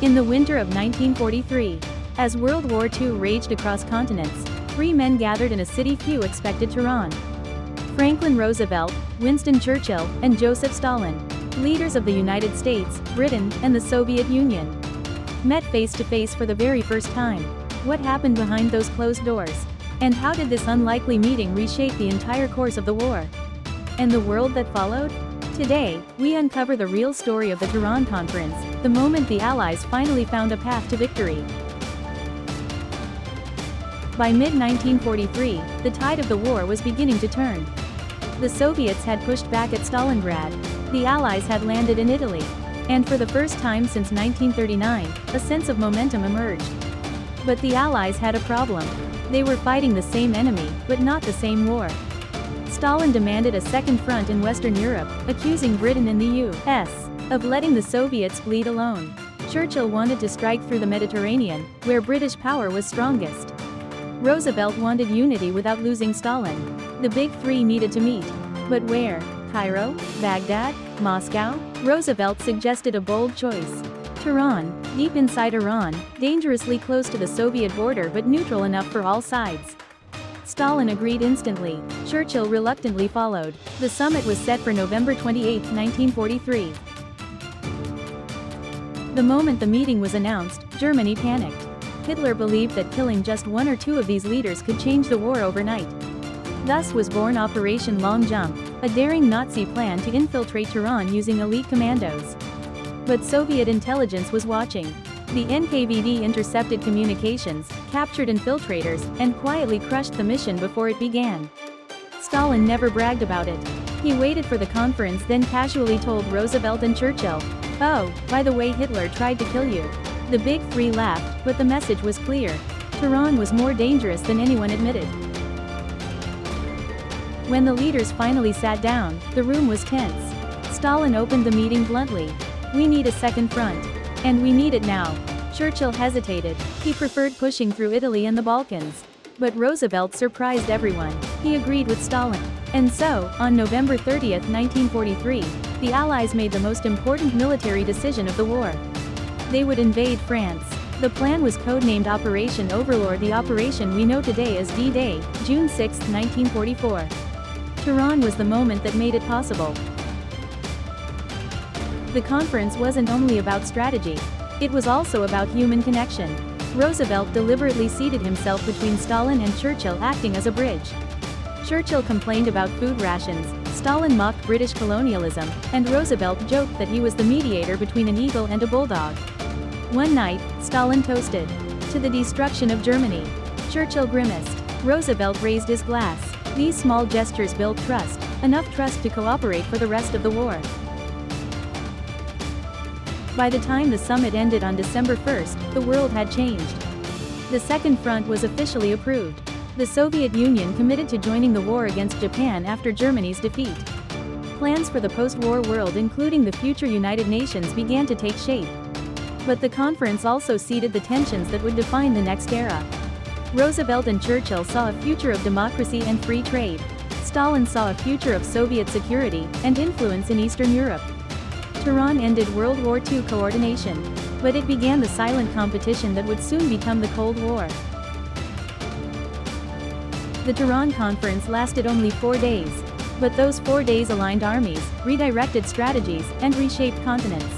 In the winter of 1943, as World War II raged across continents, three men gathered in a city few expected: Tehran. Franklin Roosevelt, Winston Churchill, and Joseph Stalin, leaders of the United States, Britain, and the Soviet Union, met face to face for the very first time. What happened behind those closed doors? And how did this unlikely meeting reshape the entire course of the war? And the world that followed? Today, we uncover the real story of the Tehran Conference, the moment the Allies finally found a path to victory. By mid-1943, the tide of the war was beginning to turn. The Soviets had pushed back at Stalingrad. The Allies had landed in Italy. And for the first time since 1939, a sense of momentum emerged. But the Allies had a problem. They were fighting the same enemy, but not the same war. Stalin demanded a second front in Western Europe, accusing Britain and the U.S. of letting the Soviets bleed alone. Churchill wanted to strike through the Mediterranean, where British power was strongest. Roosevelt wanted unity without losing Stalin. The big three needed to meet. But where? Cairo? Baghdad? Moscow? Roosevelt suggested a bold choice. Tehran, deep inside Iran, dangerously close to the Soviet border but neutral enough for all sides. Stalin agreed instantly. Churchill reluctantly followed. The summit was set for November 28, 1943. The moment the meeting was announced, Germany panicked. Hitler believed that killing just one or two of these leaders could change the war overnight. Thus was born Operation Long Jump, a daring Nazi plan to infiltrate Tehran using elite commandos. But Soviet intelligence was watching. The NKVD intercepted communications, captured infiltrators, and quietly crushed the mission before it began. Stalin never bragged about it. He waited for the conference, then casually told Roosevelt and Churchill, "Oh, by the way, Hitler tried to kill you." The big three laughed, but the message was clear. Tehran was more dangerous than anyone admitted. When the leaders finally sat down, the room was tense. Stalin opened the meeting bluntly. "We need a second front. And we need it now." Churchill hesitated. He preferred pushing through Italy and the Balkans. But Roosevelt surprised everyone. He agreed with Stalin. And so, on November 30, 1943, the Allies made the most important military decision of the war. They would invade France. The plan was codenamed Operation Overlord, the operation we know today as D-Day, June 6, 1944. Tehran was the moment that made it possible. The conference wasn't only about strategy. It was also about human connection. Roosevelt deliberately seated himself between Stalin and Churchill, acting as a bridge. Churchill complained about food rations, Stalin mocked British colonialism, and Roosevelt joked that he was the mediator between an eagle and a bulldog. One night, Stalin toasted, "To the destruction of Germany." Churchill grimaced. Roosevelt raised his glass. These small gestures built trust, enough trust to cooperate for the rest of the war. By the time the summit ended on December 1, the world had changed. The Second Front was officially approved. The Soviet Union committed to joining the war against Japan after Germany's defeat. Plans for the post-war world, including the future United Nations, began to take shape. But the conference also seeded the tensions that would define the next era. Roosevelt and Churchill saw a future of democracy and free trade. Stalin saw a future of Soviet security and influence in Eastern Europe. Tehran ended World War II coordination. But it began the silent competition that would soon become the Cold War. The Tehran Conference lasted only 4 days. But those 4 days aligned armies, redirected strategies, and reshaped continents.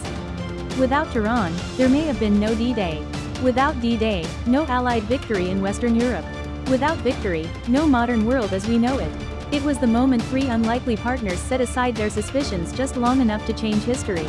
Without Tehran, there may have been no D-Day. Without D-Day, no Allied victory in Western Europe. Without victory, no modern world as we know it. It was the moment three unlikely partners set aside their suspicions just long enough to change history.